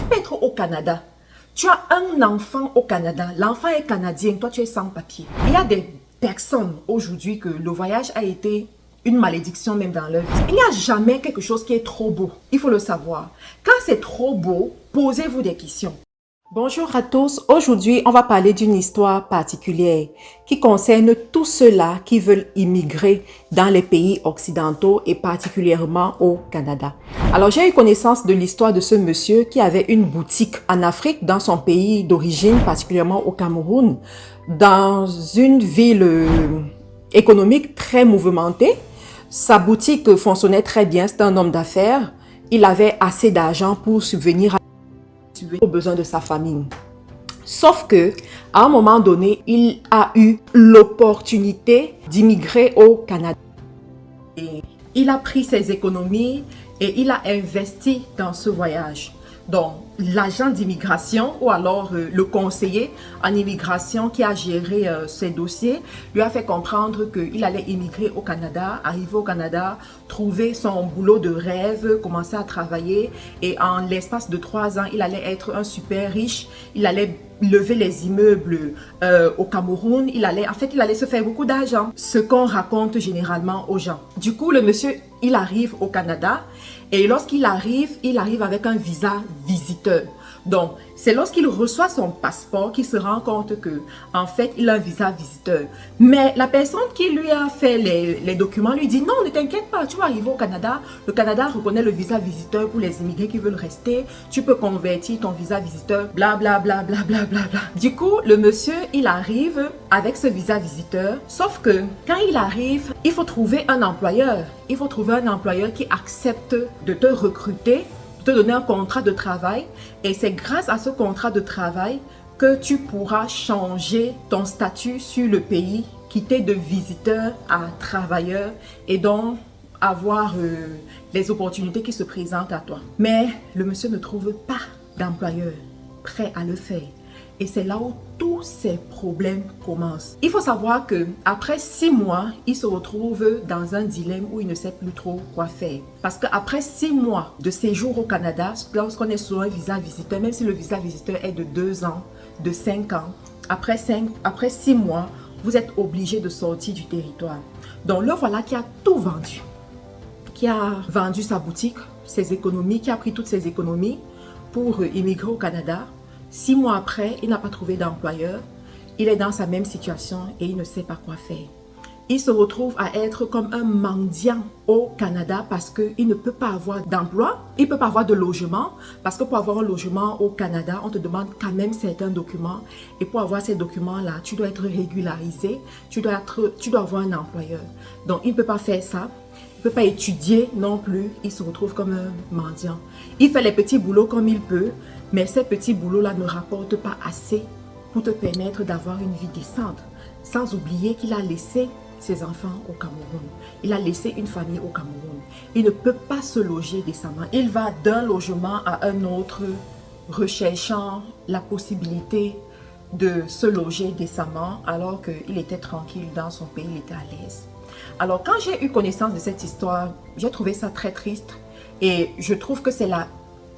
peux être au Canada. Tu as un enfant au Canada. L'enfant est canadien. Toi, tu es sans papier. Il y a des personnes aujourd'hui que le voyage a été une malédiction même dans leur vie. Il n'y a jamais quelque chose qui est trop beau. Il faut le savoir. Quand c'est trop beau, posez-vous des questions. Bonjour à tous, aujourd'hui on va parler d'une histoire particulière qui concerne tous ceux-là qui veulent immigrer dans les pays occidentaux et particulièrement au Canada. Alors j'ai eu connaissance de l'histoire de ce monsieur qui avait une boutique en Afrique dans son pays d'origine, particulièrement au Cameroun, dans une ville économique très mouvementée. Sa boutique fonctionnait très bien, c'était un homme d'affaires, il avait assez d'argent pour subvenir aux besoins de sa famille. Sauf que, à un moment donné, il a eu l'opportunité d'immigrer au Canada. Et il a pris ses économies et il a investi dans ce voyage. Donc, l'agent d'immigration ou alors le conseiller en immigration qui a géré ses dossiers lui a fait comprendre qu'il allait immigrer au Canada, arriver au Canada, trouver son boulot de rêve, commencer à travailler et en l'espace de 3 ans, il allait être un super riche, il allait lever les immeubles au Cameroun, il allait se faire beaucoup d'argent, ce qu'on raconte généralement aux gens. Du coup, le monsieur, il arrive au Canada et lorsqu'il arrive, il arrive avec un visa visiteur. Donc, c'est lorsqu'il reçoit son passeport qu'il se rend compte que, en fait, il a un visa visiteur. Mais la personne qui lui a fait les documents lui dit, non, ne t'inquiète pas, tu vas arriver au Canada. Le Canada reconnaît le visa visiteur pour les immigrés qui veulent rester. Tu peux convertir ton visa visiteur, bla bla bla bla bla bla bla. Du coup, le monsieur, il arrive avec ce visa visiteur. Sauf que, quand il arrive, il faut trouver un employeur. Il faut trouver un employeur qui accepte de te recruter, te donner un contrat de travail et c'est grâce à ce contrat de travail que tu pourras changer ton statut sur le pays, quitter de visiteur à travailleur et donc avoir les opportunités qui se présentent à toi. Mais le monsieur ne trouve pas d'employeur prêt à le faire. Et c'est là où tous ces problèmes commencent. Il faut savoir que après 6 mois, il se retrouve dans un dilemme où il ne sait plus trop quoi faire. Parce qu'après 6 mois de séjour au Canada, lorsqu'on est sur un visa visiteur, même si le visa visiteur est de 2 ans, de 5 ans, après 6 mois, vous êtes obligé de sortir du territoire. Donc le voilà qui a tout vendu. Qui a vendu sa boutique, ses économies, qui a pris toutes ses économies pour immigrer au Canada. 6 mois après, il n'a pas trouvé d'employeur. Il est dans sa même situation et il ne sait pas quoi faire. Il se retrouve à être comme un mendiant au Canada parce qu'il ne peut pas avoir d'emploi, il ne peut pas avoir de logement parce que pour avoir un logement au Canada, on te demande quand même certains documents et pour avoir ces documents-là, tu dois être régularisé, tu dois avoir un employeur. Donc, il ne peut pas faire ça. Il ne peut pas étudier non plus, il se retrouve comme un mendiant. Il fait les petits boulots comme il peut, mais ces petits boulots-là ne rapportent pas assez pour te permettre d'avoir une vie décente. Sans oublier qu'il a laissé ses enfants au Cameroun. Il a laissé une famille au Cameroun. Il ne peut pas se loger décemment. Il va d'un logement à un autre, recherchant la possibilité de se loger décemment alors qu'il était tranquille dans son pays, il était à l'aise. Alors, quand j'ai eu connaissance de cette histoire, j'ai trouvé ça très triste et je trouve que c'est la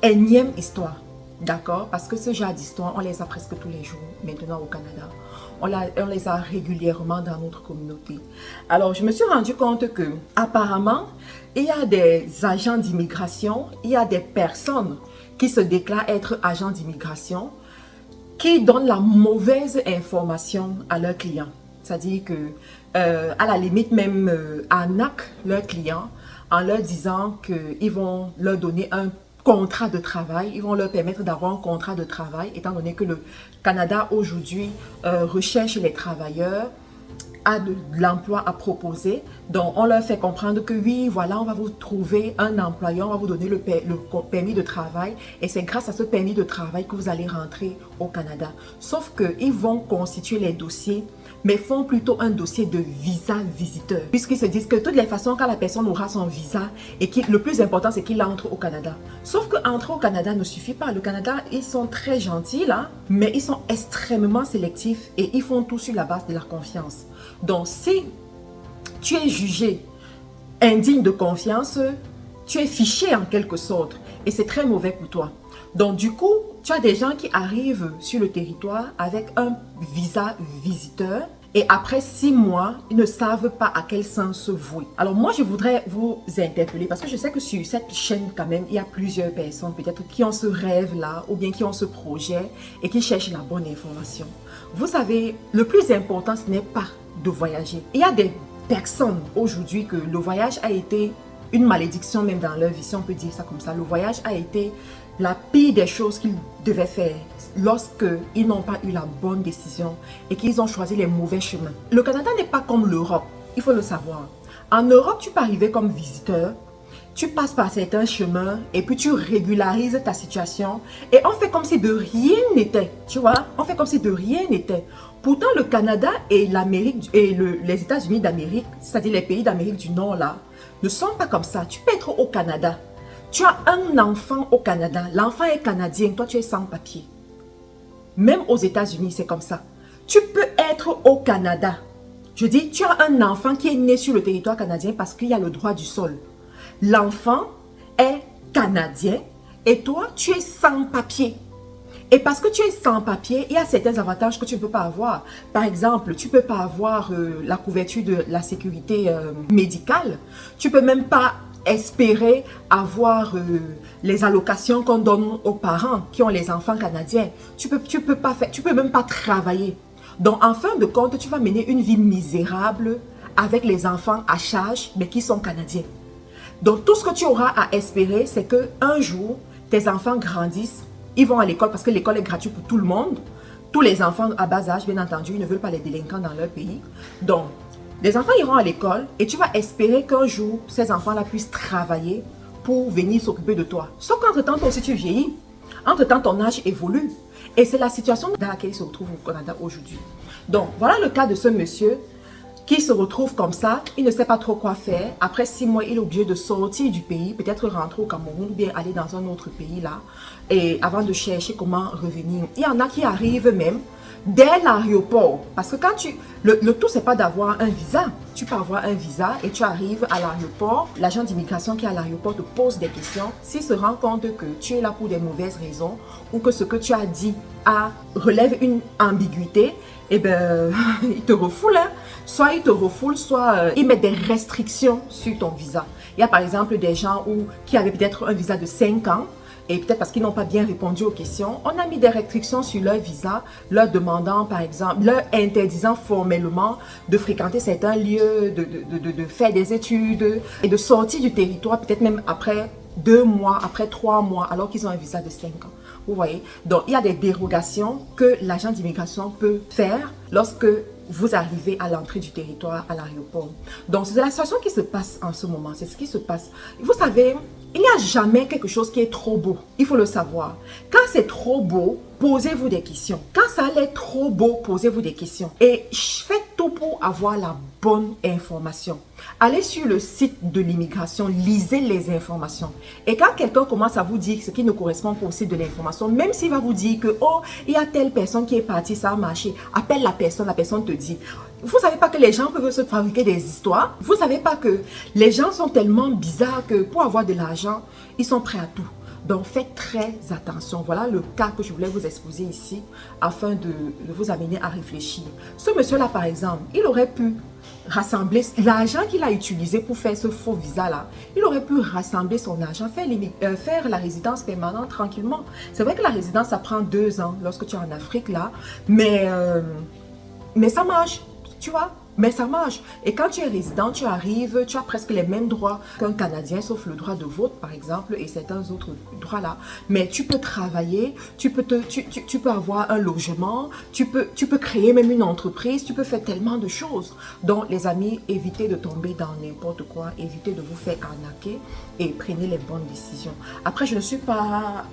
énième histoire, d'accord? Parce que ce genre d'histoire, on les a presque tous les jours maintenant au Canada. On les a régulièrement dans notre communauté. Alors, je me suis rendu compte que apparemment, il y a des agents d'immigration, il y a des personnes qui se déclarent être agents d'immigration, qui donnent la mauvaise information à leurs clients. C'est-à-dire que, à la limite même, arnaquent leurs clients en leur disant qu'ils vont leur donner un contrat de travail, ils vont leur permettre d'avoir un contrat de travail, étant donné que le Canada aujourd'hui recherche les travailleurs, a de l'emploi à proposer. Donc, on leur fait comprendre que oui, voilà, on va vous trouver un employeur, on va vous donner le permis de travail et c'est grâce à ce permis de travail que vous allez rentrer au Canada. Sauf qu'ils vont constituer les dossiers, mais font plutôt un dossier de visa visiteur. Puisqu'ils se disent que de toutes les façons, quand la personne aura son visa, et le plus important, c'est qu'il entre au Canada. Sauf que entrer au Canada ne suffit pas. Le Canada, ils sont très gentils là, mais ils sont extrêmement sélectifs et ils font tout sur la base de la confiance. Donc, si tu es jugé indigne de confiance, tu es fiché en quelque sorte et c'est très mauvais pour toi. Donc du coup, tu as des gens qui arrivent sur le territoire avec un visa visiteur et après 6 mois, ils ne savent pas à quel sens se vouer. Alors moi, je voudrais vous interpeller parce que je sais que sur cette chaîne quand même, il y a plusieurs personnes peut-être qui ont ce rêve-là ou bien qui ont ce projet et qui cherchent la bonne information. Vous savez, le plus important, ce n'est pas de voyager. Il y a des personnes aujourd'hui que le voyage a été une malédiction même dans leur vie, si on peut dire ça comme ça. Le voyage a été la pire des choses qu'ils devaient faire lorsqu'ils n'ont pas eu la bonne décision et qu'ils ont choisi les mauvais chemins. Le Canada n'est pas comme l'Europe, il faut le savoir. En Europe, tu peux arriver comme visiteur, tu passes par certains chemins et puis tu régularises ta situation et on fait comme si de rien n'était, tu vois, on fait comme si de rien n'était. Pourtant, le Canada et l'Amérique et les États-Unis d'Amérique, c'est-à-dire les pays d'Amérique du Nord là, ne sont pas comme ça. Tu peux être au Canada, tu as un enfant au Canada, l'enfant est canadien, toi tu es sans papier. Même aux États-Unis, c'est comme ça. Tu peux être au Canada. Je dis, tu as un enfant qui est né sur le territoire canadien parce qu'il y a le droit du sol. L'enfant est canadien et toi, tu es sans papier. Et parce que tu es sans papier, il y a certains avantages que tu ne peux pas avoir. Par exemple, tu ne peux pas avoir la couverture de la sécurité médicale. Tu ne peux même pas espérer avoir les allocations qu'on donne aux parents qui ont les enfants canadiens. Tu peux même pas travailler. Donc, en fin de compte, tu vas mener une vie misérable avec les enfants à charge, mais qui sont canadiens. Donc, tout ce que tu auras à espérer, c'est qu'un jour, tes enfants grandissent, ils vont à l'école parce que l'école est gratuite pour tout le monde. Tous les enfants à bas âge, bien entendu, ils ne veulent pas les délinquants dans leur pays. Donc, les enfants iront à l'école et tu vas espérer qu'un jour, ces enfants-là puissent travailler pour venir s'occuper de toi. Sauf qu'entre-temps, toi aussi, tu vieillis. Entre-temps, ton âge évolue. Et c'est la situation dans laquelle il se retrouve au Canada aujourd'hui. Donc, voilà le cas de ce monsieur qui se retrouve comme ça. Il ne sait pas trop quoi faire. Après 6 mois, il est obligé de sortir du pays, peut-être rentrer au Cameroun ou bien aller dans un autre pays là. Et avant de chercher comment revenir. Il y en a qui arrivent même dès l'aéroport. Parce que quand le tout, c'est pas d'avoir un visa. Tu peux avoir un visa et tu arrives à l'aéroport. L'agent d'immigration qui est à l'aéroport te pose des questions. S'il se rend compte que tu es là pour des mauvaises raisons ou que ce que tu as dit relève une ambiguïté, eh ben, il te refoule. Hein. Soit il te refoule, soit il met des restrictions sur ton visa. Il y a par exemple des gens qui avaient peut-être un visa de 5 ans. Et peut-être parce qu'ils n'ont pas bien répondu aux questions, on a mis des restrictions sur leur visa, leur demandant par exemple, leur interdisant formellement de fréquenter certains lieux, de faire des études et de sortir du territoire peut-être même après 2 mois, après 3 mois, alors qu'ils ont un visa de 5 ans. Vous voyez? Donc, il y a des dérogations que l'agent d'immigration peut faire lorsque vous arrivez à l'entrée du territoire, à l'aéroport. Donc, c'est la situation qui se passe en ce moment. C'est ce qui se passe. Vous savez, il n'y a jamais quelque chose qui est trop beau. Il faut le savoir. Quand c'est trop beau, posez-vous des questions. Quand ça allait trop beau, posez-vous des questions. Et faites tout pour avoir la bonne information. Allez sur le site de l'immigration, lisez les informations. Et quand quelqu'un commence à vous dire ce qui ne correspond pas au site de l'information, même s'il va vous dire que, oh, il y a telle personne qui est partie, ça a marché, appelle la personne te dit. Vous ne savez pas que les gens peuvent se fabriquer des histoires. Vous ne savez pas que les gens sont tellement bizarres que pour avoir de l'argent, ils sont prêts à tout. Donc, faites très attention. Voilà le cas que je voulais vous exposer ici afin de vous amener à réfléchir. Ce monsieur-là, par exemple, il aurait pu rassembler l'argent qu'il a utilisé pour faire ce faux visa-là. Il aurait pu rassembler son argent, faire la résidence permanente tranquillement. C'est vrai que la résidence, ça prend 2 ans lorsque tu es en Afrique, là. Mais ça marche, tu vois. Mais ça marche. Et quand tu es résident, tu arrives, tu as presque les mêmes droits qu'un Canadien, sauf le droit de vote, par exemple, et certains autres droits-là. Mais tu peux travailler, tu peux avoir un logement, tu peux créer même une entreprise, tu peux faire tellement de choses. Donc, les amis, évitez de tomber dans n'importe quoi, évitez de vous faire arnaquer et prenez les bonnes décisions. Après, je ne suis pas,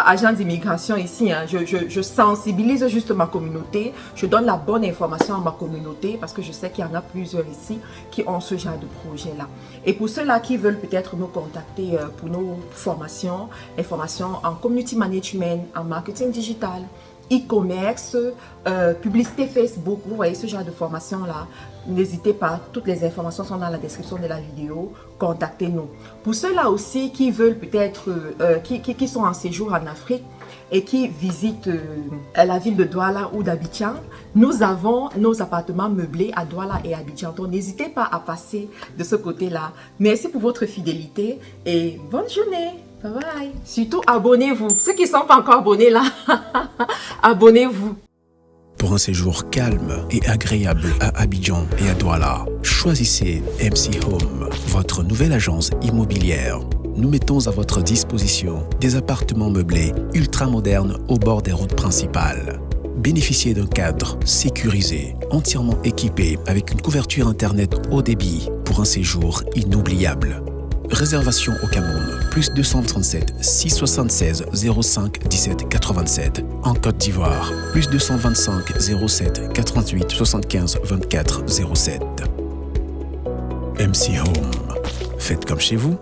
agent d'immigration ici. Hein. Je sensibilise juste ma communauté. Je donne la bonne information à ma communauté parce que je sais qu'il y en a plusieurs ici qui ont ce genre de projet-là. Et pour ceux-là qui veulent peut-être nous contacter pour nos formations, les formations en community management, en marketing digital, e-commerce, publicité Facebook, vous voyez ce genre de formation-là, n'hésitez pas, toutes les informations sont dans la description de la vidéo, contactez-nous. Pour ceux-là aussi qui veulent peut-être, qui sont en séjour en Afrique et qui visitent la ville de Douala ou d'Abidjan, nous avons nos appartements meublés à Douala et Abidjan. Donc n'hésitez pas à passer de ce côté-là. Merci pour votre fidélité et bonne journée. Bye bye. Surtout abonnez-vous. Ceux qui ne sont pas encore abonnés là, abonnez-vous. Pour un séjour calme et agréable à Abidjan et à Douala, choisissez MC Home, votre nouvelle agence immobilière. Nous mettons à votre disposition des appartements meublés ultra modernes au bord des routes principales. Bénéficiez d'un cadre sécurisé, entièrement équipé avec une couverture Internet haut débit pour un séjour inoubliable. Réservation au Cameroun, plus 237 676 05 17 87. En Côte d'Ivoire, plus 225 07 88 75 24 07. MC Home. Faites comme chez vous.